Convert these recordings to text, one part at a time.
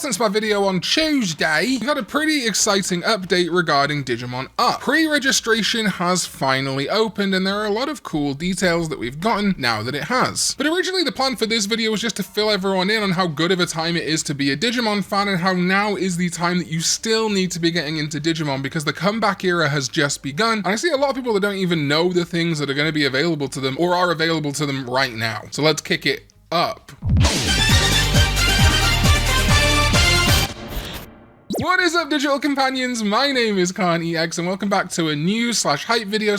since my video on Tuesday, we've had a pretty exciting update regarding Digimon Up. Pre-registration has finally opened, and there are a lot of cool details that we've gotten now that it has. But originally the plan for this video was just to fill everyone in on how good of a time it is to be a Digimon fan, and how now is the time that you still need to be getting into Digimon because the comeback era has just begun. And I see a lot of people that don't even know the things that are going to be available to them or are available to them right now. So let's kick it up. What is up, digital companions? My name is Karn EX, and welcome back to a new hype video I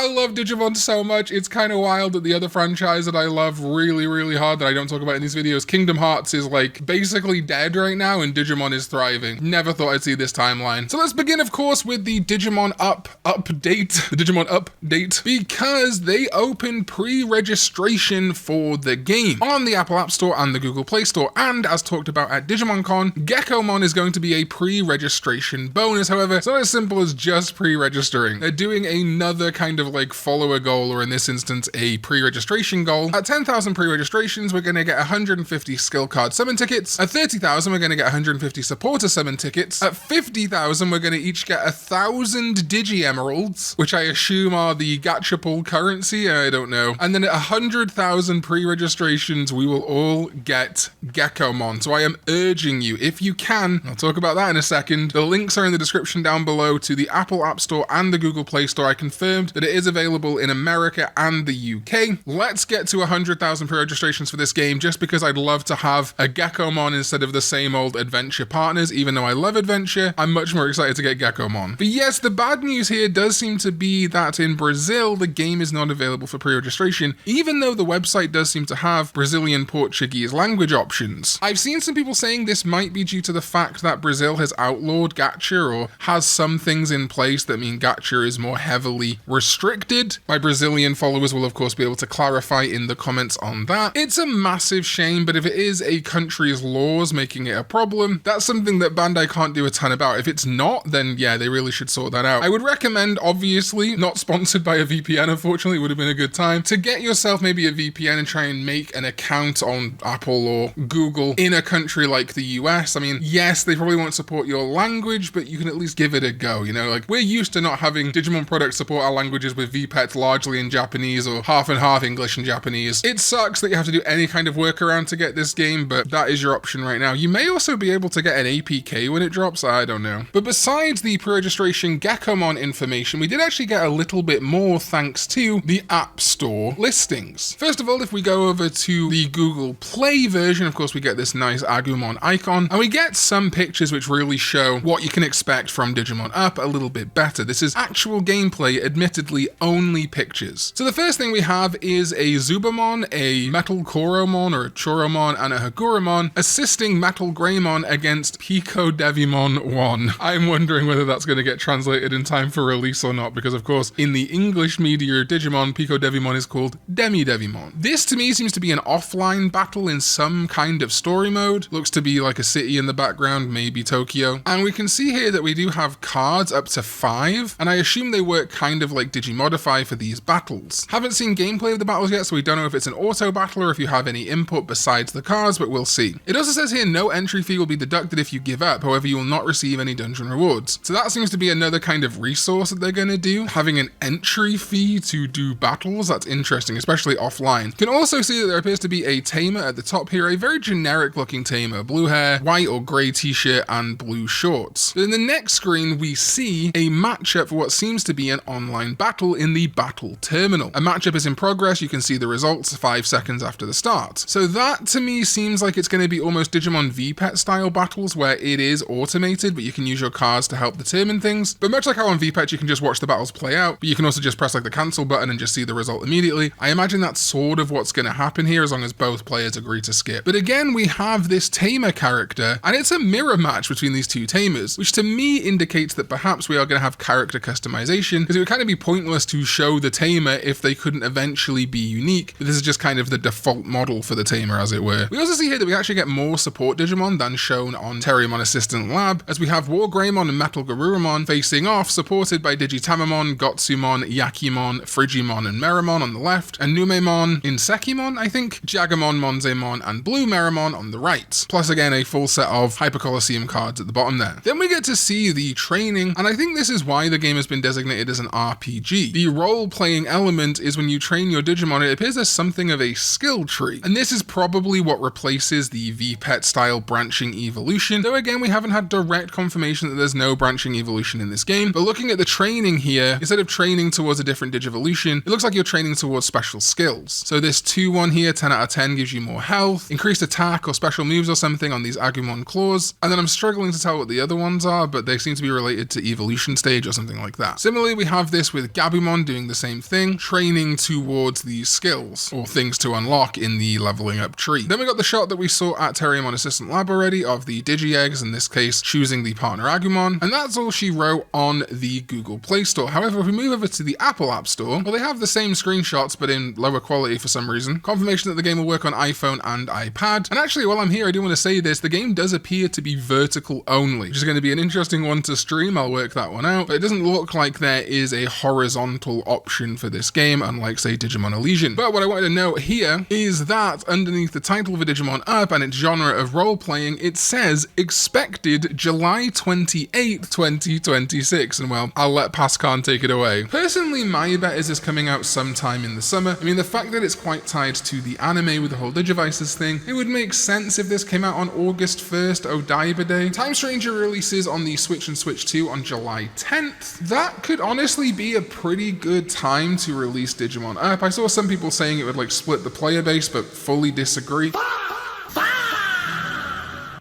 love Digimon so much. It's kind of wild that the other franchise that I love really hard that I don't talk about in these videos, Kingdom Hearts, is like basically dead right now and Digimon is thriving. Never thought I'd see this timeline. So let's begin, of course, with the Digimon Up-Date, the Digimon Up-Date, because they opened pre-registration for the game on the Apple App Store and the Google Play Store. And as talked about at DigimonCon, Gekomon is going to be a pre-registration bonus. However, it's not as simple as just pre-registering. They're doing another kind of like follower goal, or in this instance, a pre-registration goal. At 10,000 pre-registrations, we're going to get 150 skill card summon tickets. At 30,000, we're going to get 150 supporter summon tickets. At 50,000, we're going to each get 1,000 Digi Emeralds, which I assume are the gacha pool currency. I don't know. And then at 100,000 pre-registrations, we will all get Gekomon. So I am urging you, if you can, I'll talk about that in a second. The links are in the description down below to the Apple App Store and the Google Play Store. I confirmed that it is available in America and the UK. Let's get to 100,000 pre-registrations for this game, just because I'd love to have a Gekomon instead of the same old adventure partners. Even though I love adventure, I'm much more excited to get Gekomon. But yes, the bad news here does seem to be that in Brazil, the game is not available for pre-registration, even though the website does seem to have Brazilian Portuguese language options. I've seen some people saying this might be due to the fact that Brazil has outlawed gacha, or has some things in place that mean gacha is more heavily restricted. My Brazilian followers will of course be able to clarify in the comments on that. It's a massive shame, but if it is a country's laws making it a problem, that's something that Bandai can't do a ton about. If it's not, then yeah, they really should sort that out. I would recommend, obviously, not sponsored by a VPN, unfortunately, it would have been a good time, to get yourself maybe a VPN and try and make an account on Apple or Google in a country like the US. I mean, yes, they probably won't support your language, but you can at least give it a go, you know? Like, we're used to not having Digimon products support our languages with VPET largely in Japanese or half and half English and Japanese. It sucks that you have to do any kind of workaround to get this game, but that is your option right now. You may also be able to get an APK when it drops, I don't know. But besides the pre-registration Gekomon information, we did actually get a little bit more thanks to the App Store listings. First of all, if we go over to the Google Play version, of course we get this nice Agumon icon, and we get some pictures which really show what you can expect from Digimon Up a little bit better. This is actual gameplay, admittedly only pictures. So the first thing we have is a Zubamon, a Metal Koromon or a Choromon, and a Haguramon assisting Metal Greymon against Pico Devimon 1. I'm wondering whether that's going to get translated in time for release or not, because of course in the English media Digimon, Pico Devimon is called Demi Devimon. This to me seems to be an offline battle in some kind of story mode. Looks to be like a city in the background, maybe Tokyo. And we can see here that we do have cards up to 5, and I assume they work kind of like Digimodify for these battles. Haven't seen gameplay of the battles yet, so we don't know if it's an auto battle or if you have any input besides the cards, but we'll see. It also says here no entry fee will be deducted if you give up, however you will not receive any dungeon rewards. So that seems to be another kind of resource that they're going to do, having an entry fee to do battles. That's interesting, especially offline. You can also see that there appears to be a tamer at the top here, a very generic looking tamer, blue hair, white or grey t-shirt and blue shorts. But in the next screen we see a matchup for what seems to be an online battle in the battle terminal. A matchup is in progress, you can see the results 5 seconds after the start. So that to me seems like it's going to be almost Digimon VPET style battles where it is automated, but you can use your cards to help determine things. But much like how on VPET you can just watch the battles play out, but you can also just press like the cancel button and just see the result immediately. I imagine that's sort of what's going to happen here as long as both players agree to skip. But again, we have this tamer character, and it's a mirror match between these two tamers, which to me indicates that perhaps we are going to have character customization, because it would kind of be pointless to show the tamer if they couldn't eventually be unique. But this is just kind of the default model for the tamer, as it were. We also see here that we actually get more support Digimon than shown on Terriermon Assistant Lab, as we have War Greymon and Metal Garurumon facing off, supported by Digitamamon, Gotsumon, Yakimon, Frigimon, and Meramon on the left, and Numemon, Insekimon, I think, Jagamon, Monzemon, and Blue Meramon on the right. Plus again, a full set of Hyper Colosseum cards at the bottom there. Then we get to see the training, and I think this is why the game has been designated as an RPG. The role-playing element is when you train your Digimon, it appears there's something of a skill tree, and this is probably what replaces the VPET style branching evolution, though again we haven't had direct confirmation that there's no branching evolution in this game. But looking at the training here, instead of training towards a different Digivolution, it looks like you're training towards special skills. So this 2-1 here, 10 out of 10, gives you more health, increased attack or special moves or something on these Agumon claws, and then I'm struggling to tell what the other ones are, but they seem to be related to evolution stage or something like that. Similarly, we have this with Gabumon doing the same thing, training towards these skills or things to unlock in the leveling up tree. Then we got the shot that we saw at Terriermon Assistant Lab already of the Digi-Eggs, in this case choosing the partner Agumon, and that's all she wrote on the Google Play Store. However, if we move over to the Apple App Store, well, they have the same screenshots but in lower quality for some reason. Confirmation that the game will work on iPhone and iPad. And actually, while I'm here, I do want to say this, the game does appear to be vertical only, which is going to be an interesting one to stream. I'll work that one out, but it doesn't look like there is a horizontal option for this game, unlike say Digimon Alysion. But what I wanted to note here is that underneath the title of a Digimon Up and its genre of role-playing, it says expected July 28th, 2026, and well, I'll let Pascan take it away. Personally, my bet is this coming out sometime in the summer. I mean, the fact that it's quite tied to the anime with the whole Digivices thing, it would make sense if this came out on August 1st, Odaiba Day. Time Stranger releases on the Switch and Switch 2 on July 10th. That could honestly be a pretty good time to release Digimon Up. I saw some people saying it would like split the player base, but fully disagree.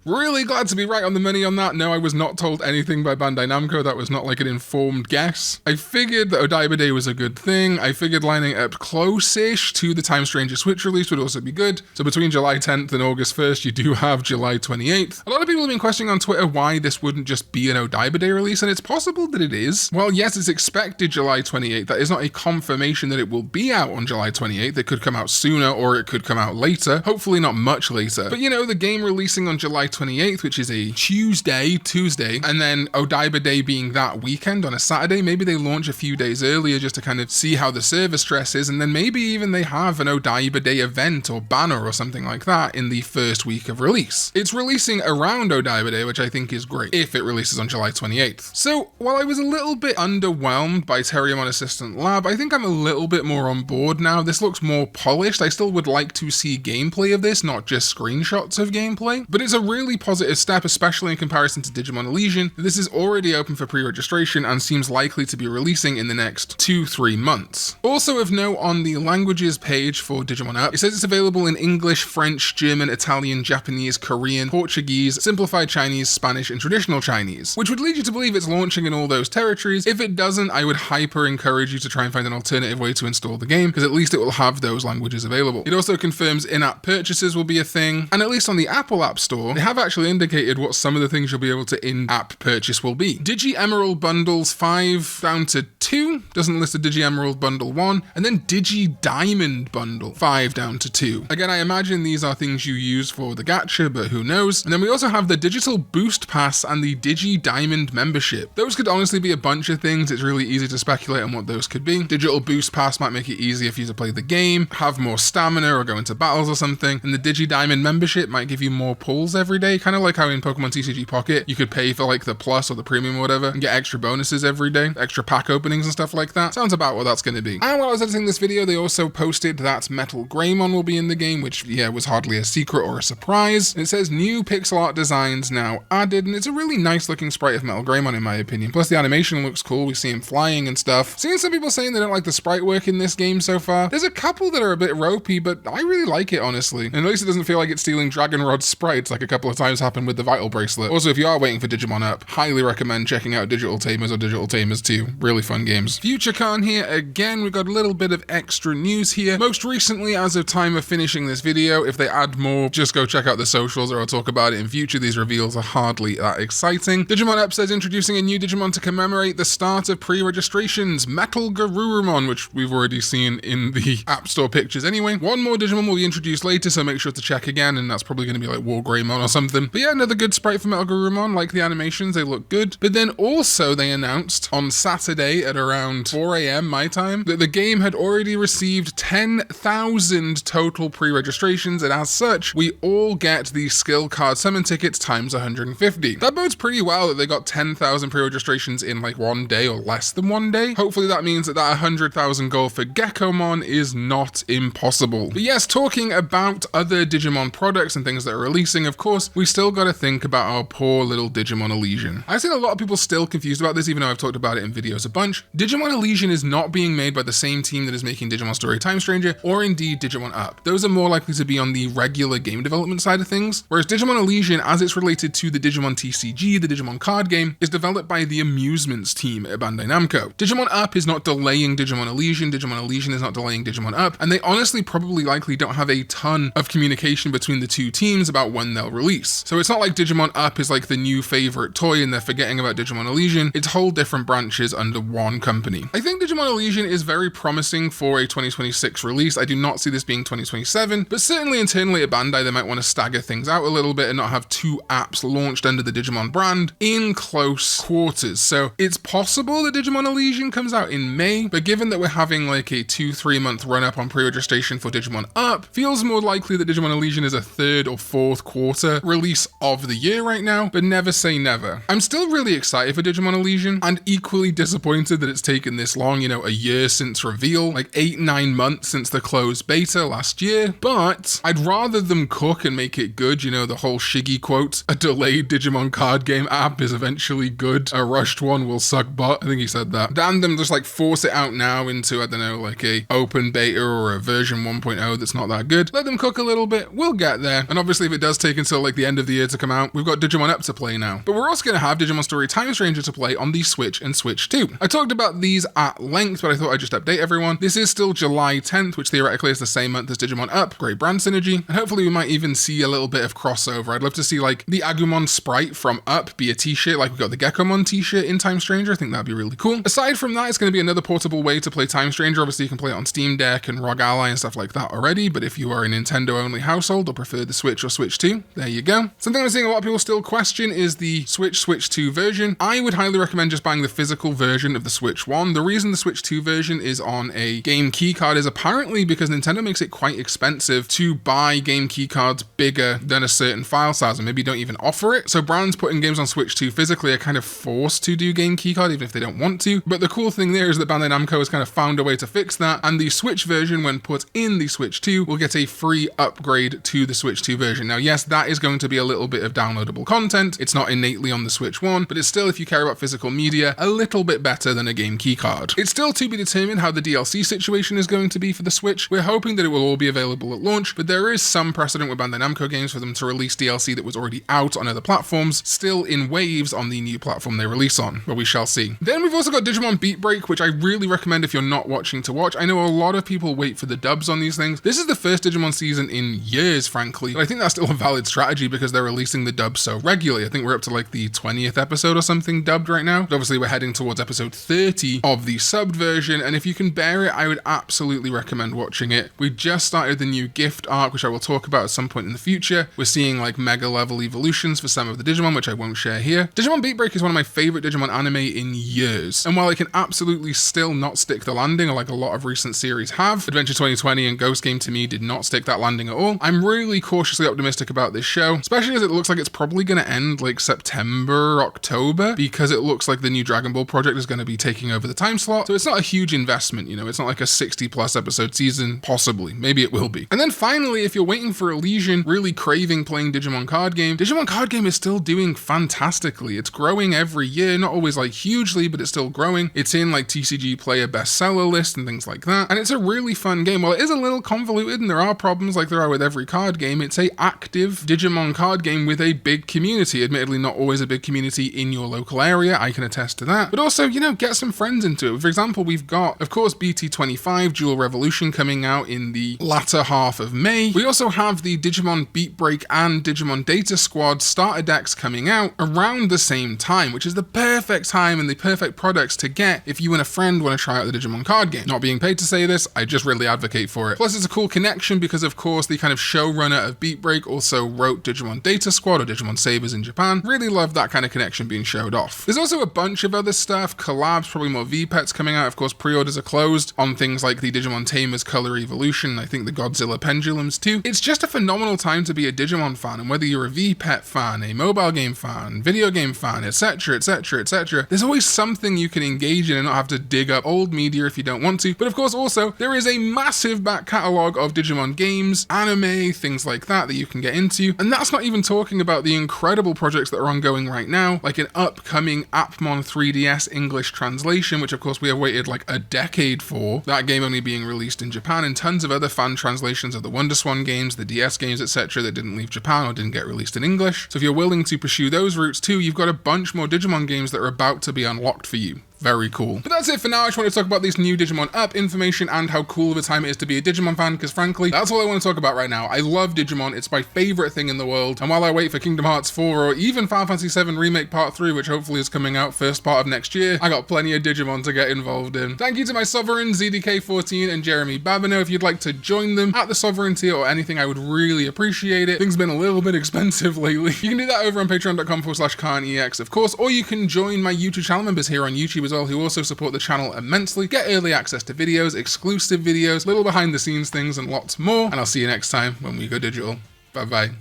Really glad to be right on the money on that. No, I was not told anything by Bandai Namco. That was not like an informed guess. I figured that Odaiba Day was a good thing. I figured lining it up close-ish to the Time Stranger Switch release would also be good. So between July 10th and August 1st, you do have July 28th. A lot of people have been questioning on Twitter why this wouldn't just be an Odaiba Day release, and it's possible that it is. Well, yes, it's expected July 28th. That is not a confirmation that it will be out on July 28th. It could come out sooner or it could come out later. Hopefully not much later. But you know, the game releasing on July 28th, which is a Tuesday, and then Odaiba Day being that weekend on a Saturday, maybe they launch a few days earlier just to kind of see how the server stress is, and then maybe even they have an Odaiba Day event or banner or something like that in the first week of release. It's releasing around Odaiba Day, which I think is great, if it releases on July 28th. So, while I was a little bit underwhelmed by Terriermon Assistant Lab, I think I'm a little bit more on board now. This looks more polished. I still would like to see gameplay of this, not just screenshots of gameplay, but it's a really positive step, especially in comparison to Digimon Alysion. This is already open for pre-registration and seems likely to be releasing in the next 2-3 months. Also of note on the languages page for Digimon Up, it says it's available in English, French, German, Italian, Japanese, Korean, Portuguese, Simplified Chinese, Spanish, and Traditional Chinese, which would lead you to believe it's launching in all those territories. If it doesn't, I would hyper encourage you to try and find an alternative way to install the game, because at least it will have those languages available. It also confirms in-app purchases will be a thing, and at least on the Apple App Store, they have actually indicated what some of the things you'll be able to in-app purchase will be. Digi Emerald bundles 5 down to 2, doesn't list a Digi Emerald bundle 1, and then Digi Diamond bundle 5 down to 2. Again, I imagine these are things you use for the gacha, but who knows. And then we also have the Digital Boost Pass and the Digi Diamond membership. Those could honestly be a bunch of things. It's really easy to speculate on what those could be. Digital Boost Pass might make it easier for you to play the game, have more stamina or go into battles or something, and the Digi Diamond membership might give you more pulls every day, kind of like how in Pokemon TCG Pocket, you could pay for like the Plus or the Premium or whatever and get extra bonuses every day, extra pack openings and stuff like that. Sounds about what that's going to be. And while I was editing this video, they also posted that Metal Greymon will be in the game, which yeah, was hardly a secret or a surprise. It says new pixel art designs now added, and it's a really nice looking sprite of Metal Greymon in my opinion. Plus the animation looks cool. We see him flying and stuff. Seeing some people saying they don't like the sprite work in this game so far. There's a couple that are a bit ropey, but I really like it honestly. And at least it doesn't feel like it's stealing Dragon Rod sprites like a couple of times happened with the Vital Bracelet. Also, if you are waiting for Digimon Up, highly recommend checking out Digital Tamers or Digital Tamers 2. Really fun games. Future Karn here again. We've got a little bit of extra news here. Most recently, as of time of finishing this video, if they add more, just go check out the socials or I'll talk about it in future. These reveals are hardly that exciting. Digimon Up says introducing a new Digimon to commemorate the start of pre-registrations, Metal Garurumon, which we've already seen in the App Store pictures anyway. One more Digimon will be introduced later, so make sure to check again, and that's probably going to be like War Greymon or something. But yeah, another good sprite for Metal Garurumon, like the animations, they look good. But then also they announced on Saturday at around 4 AM my time that the game had already received 10,000 total pre-registrations, and as such, we all get the skill card summon tickets times 150. That bodes pretty well that they got 10,000 pre-registrations in like one day or less than one day. Hopefully that means that 100,000 goal for Geckomon is not impossible. But yes, talking about other Digimon products and things that are releasing, of course, we still got to think about our poor little Digimon Alysion. I've seen a lot of people still confused about this, even though I've talked about it in videos a bunch. Digimon Alysion is not being made by the same team that is making Digimon Story Time Stranger or indeed Digimon Up. Those are more likely to be on the regular game development side of things, whereas Digimon Alysion, as it's related to the Digimon TCG, the Digimon card game, is developed by the Amusements team at Bandai Namco. Digimon Up is not delaying Digimon Alysion is not delaying Digimon Up, and they honestly probably likely don't have a ton of communication between the two teams about when they'll release. So it's not like Digimon Up is like the new favorite toy and they're forgetting about Digimon Alysion. It's whole different branches under one company. I think Digimon Alysion is very promising for a 2026 release. I do not see this being 2027, but certainly internally at Bandai they might want to stagger things out a little bit and not have two apps launched under the Digimon brand in close quarters. So it's possible that Digimon Alysion comes out in May, but given that we're having like a 2-3 month run up on pre-registration for Digimon Up, feels more likely that Digimon Alysion is a third or fourth quarter release of the year right now, but never say never. I'm still really excited for Digimon Alysion and equally disappointed that it's taken this long, you know, a year since reveal, like 8-9 months since the closed beta last year, but I'd rather them cook and make it good, you know, the whole Shiggy quote, a delayed Digimon card game app is eventually good, a rushed one will suck butt, I think he said that, than them just like force it out now into, I don't know, like a open beta or a version 1.0 that's not that good. Let them cook a little bit, we'll get there, and obviously if it does take until like the end of the year to come out, we've got Digimon Up to play now. But we're also going to have Digimon Story Time Stranger to play on the Switch and Switch 2. I talked about these at length, but I thought I'd just update everyone. This is still July 10th, which theoretically is the same month as Digimon Up. Great brand synergy, and hopefully we might even see a little bit of crossover. I'd love to see like the Agumon sprite from Up be a t-shirt, like we got the Geckomon t-shirt in Time Stranger. I think that'd be really cool. Aside from that, it's going to be another portable way to play Time Stranger. Obviously you can play it on Steam Deck and ROG Ally and stuff like that already, but if you are a Nintendo only household or prefer the Switch or Switch 2, there you go. Something I'm seeing a lot of people still question is the Switch 2 version. I would highly recommend just buying the physical version of the Switch 1. The reason the Switch 2 version is on a game keycard is apparently because Nintendo makes it quite expensive to buy game keycards bigger than a certain file size, and maybe don't even offer it. So brands putting games on Switch 2 physically are kind of forced to do game keycard even if they don't want to. But the cool thing there is that Bandai Namco has kind of found a way to fix that, and the Switch version, when put in the Switch 2, will get a free upgrade to the Switch 2 version. Now yes, that is going to be a little bit of downloadable content. It's not innately on the Switch 1, but it's still, if you care about physical media, a little bit better than a game keycard. It's still to be determined how the DLC situation is going to be for the Switch. We're hoping that it will all be available at launch, but there is some precedent with Bandai Namco games for them to release DLC that was already out on other platforms, still in waves on the new platform they release on, but we shall see. Then we've also got Digimon Beat Break, which I really recommend if you're not watching to watch. I know a lot of people wait for the dubs on these things. This is the first Digimon season in years, frankly, but I think that's still a valid strategy because they're releasing the dubs so regularly. I think we're up to like the 20th episode or something dubbed right now. But obviously we're heading towards episode 30 of the subbed version, and if you can bear it, I would absolutely recommend watching it. We just started the new gift arc, which I will talk about at some point in the future. We're seeing like mega level evolutions for some of the Digimon, which I won't share here. Digimon Beat Break is one of my favorite Digimon anime in years, and while it can absolutely still not stick the landing like a lot of recent series have, Adventure 2020 and Ghost Game to me did not stick that landing at all, I'm really cautiously optimistic about this show, especially as it looks like it's probably going to end like September, October, because it looks like the new Dragon Ball project is going to be taking over the time slot. So it's not a huge investment, you know, it's not like a 60 plus episode season, possibly, maybe it will be. And then finally, if you're waiting for Alysion, really craving playing Digimon card game is still doing fantastically. It's growing every year, not always like hugely, but it's still growing. It's in like TCG player bestseller list and things like that. And it's a really fun game. While it is a little convoluted and there are problems like there are with every card game, it's a active Digimon card game with a big community. Admittedly, not always a big community in your local area. I can attest to that. But also, you know, get some friends into it. For example, we've got, of course, BT25 Dual Revolution coming out in the latter half of May. We also have the Digimon Beat Break and Digimon Data Squad starter decks coming out around the same time, which is the perfect time and the perfect products to get if you and a friend want to try out the Digimon card game. Not being paid to say this, I just really advocate for it. Plus, it's a cool connection because, of course, the kind of showrunner of Beat Break also wrote Digimon Data Squad or Digimon Sabers in Japan. Really love that kind of connection being showed off. There's also a bunch of other stuff, collabs, probably more V-Pets coming out. Of course, pre-orders are closed on things like the Digimon Tamers Color Evolution, I think the Godzilla Pendulums too. It's just a phenomenal time to be a Digimon fan, and whether you're a V-Pet fan, a mobile game fan, video game fan, etc, etc, etc, there's always something you can engage in and not have to dig up old media if you don't want to. But of course, also, there is a massive back catalogue of Digimon games, anime, things like that you can get into, and that's not even talking about the incredible projects that are ongoing right now, like an upcoming Appmon 3DS English translation, which of course we have waited like a decade for, that game only being released in Japan, and tons of other fan translations of the WonderSwan games, the DS games, etc. that didn't leave Japan or didn't get released in English. So if you're willing to pursue those routes too, you've got a bunch more Digimon games that are about to be unlocked for you. Very cool. But that's it for now. I just wanted to talk about this new Digimon Up information and how cool of a time it is to be a Digimon fan, because frankly, that's all I want to talk about right now. I love Digimon. It's my favorite thing in the world. And while I wait for Kingdom Hearts 4 or even Final Fantasy 7 Remake Part 3, which hopefully is coming out first part of next year, I got plenty of Digimon to get involved in. Thank you to my Sovereign, ZDK14 and Jeremy Babineau. If you'd like to join them at the Sovereign tier or anything, I would really appreciate it. Things have been a little bit expensive lately. You can do that over on patreon.com/Karn EX, of course, or you can join my YouTube channel members here on YouTube as well, who also support the channel immensely, get early access to videos, exclusive videos, little behind the scenes things, and lots more. And I'll see you next time when we go digital. Bye bye.